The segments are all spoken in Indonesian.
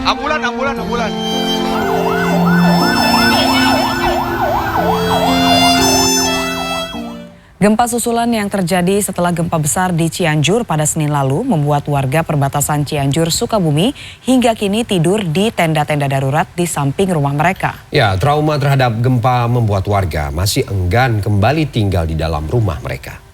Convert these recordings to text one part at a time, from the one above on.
Ambulan. Gempa susulan yang terjadi setelah gempa besar di Cianjur pada Senin lalu membuat warga perbatasan Cianjur, Sukabumi hingga kini tidur di tenda-tenda darurat di samping rumah mereka. Ya, trauma terhadap gempa membuat warga masih enggan kembali tinggal di dalam rumah mereka.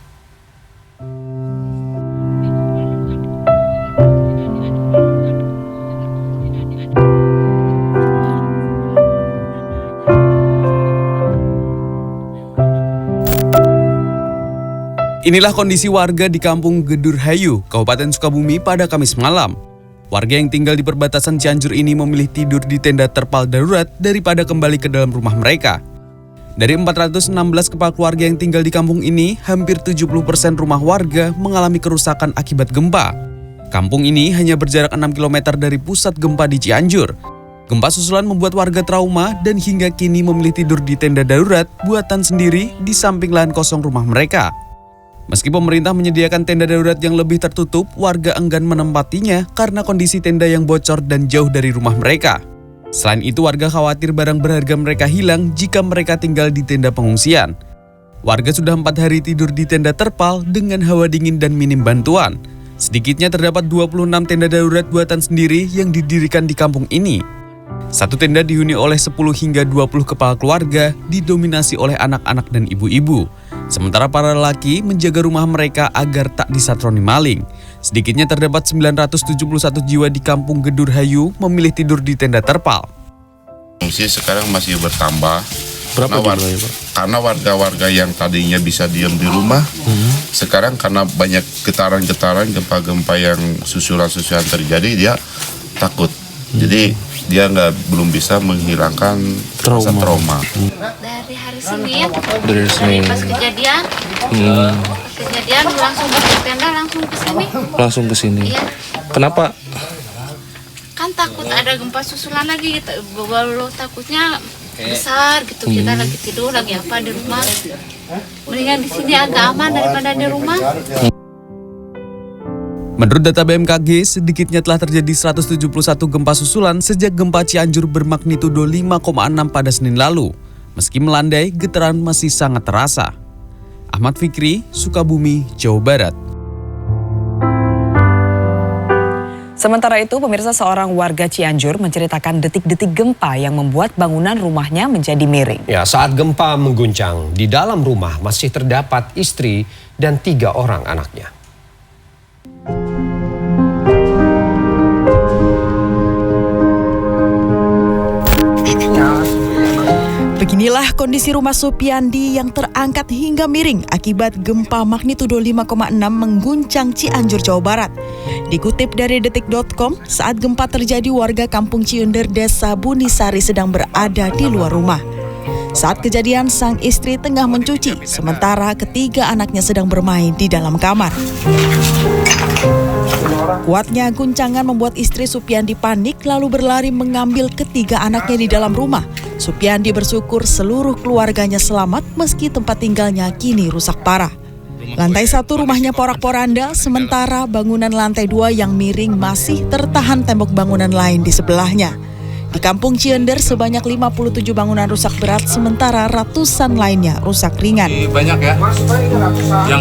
Inilah kondisi warga di Kampung Gedurhayu, Kabupaten Sukabumi pada Kamis malam. Warga yang tinggal di perbatasan Cianjur ini memilih tidur di tenda terpal darurat daripada kembali ke dalam rumah mereka. Dari 416 kepala keluarga yang tinggal di kampung ini, hampir 70% rumah warga mengalami kerusakan akibat gempa. Kampung ini hanya berjarak 6 km dari pusat gempa di Cianjur. Gempa susulan membuat warga trauma dan hingga kini memilih tidur di tenda darurat buatan sendiri di samping lahan kosong rumah mereka. Meski pemerintah menyediakan tenda darurat yang lebih tertutup, warga enggan menempatinya karena kondisi tenda yang bocor dan jauh dari rumah mereka. Selain itu, warga khawatir barang berharga mereka hilang jika mereka tinggal di tenda pengungsian. Warga sudah 4 hari tidur di tenda terpal dengan hawa dingin dan minim bantuan. Sedikitnya terdapat 26 tenda darurat buatan sendiri yang didirikan di kampung ini. Satu tenda dihuni oleh 10 hingga 20 kepala keluarga, didominasi oleh anak-anak dan ibu-ibu. Sementara para lelaki menjaga rumah mereka agar tak disatroni maling. Sedikitnya terdapat 971 jiwa di Kampung Gedurhayu memilih tidur di tenda terpal. Pengungsi sekarang masih bertambah. Berapa jumlahnya, Pak? Karena warga-warga yang tadinya bisa diam di rumah, sekarang karena banyak getaran-getaran, gempa-gempa yang susulan-susulan terjadi, dia takut. Jadi dia belum bisa menghilangkan rasa trauma. Dari hari Senin, pas kejadian, langsung ke tenda, langsung ke sini. Iya. Kenapa? Kan takut ada gempa susulan lagi, baru takutnya besar gitu. Kita lagi tidur, lagi apa di rumah. Mendingan di sini agak aman daripada di rumah. Menurut data BMKG, sedikitnya telah terjadi 171 gempa susulan sejak gempa Cianjur bermagnitudo 5,6 pada Senin lalu. Meski melandai, getaran masih sangat terasa. Ahmad Fikri, Sukabumi, Jawa Barat. Sementara itu, pemirsa, seorang warga Cianjur menceritakan detik-detik gempa yang membuat bangunan rumahnya menjadi miring. Ya, saat gempa mengguncang, di dalam rumah masih terdapat istri dan 3 orang anaknya. Beginilah kondisi rumah Supiandi yang terangkat hingga miring akibat gempa magnitudo 5,6 mengguncang Cianjur, Jawa Barat. Dikutip dari detik.com, saat gempa terjadi warga Kampung Ciunder, Desa Bunisari sedang berada di luar rumah. Saat kejadian, sang istri tengah mencuci, sementara ketiga anaknya sedang bermain di dalam kamar. Kuatnya guncangan membuat istri Supiandi panik lalu berlari mengambil ketiga anaknya di dalam rumah. Supiandi bersyukur seluruh keluarganya selamat meski tempat tinggalnya kini rusak parah. Lantai 1 rumahnya porak-poranda, sementara bangunan lantai 2 yang miring masih tertahan tembok bangunan lain di sebelahnya. Di Kampung Ciender sebanyak 57 bangunan rusak berat, sementara ratusan lainnya rusak ringan. Banyak ya. Yang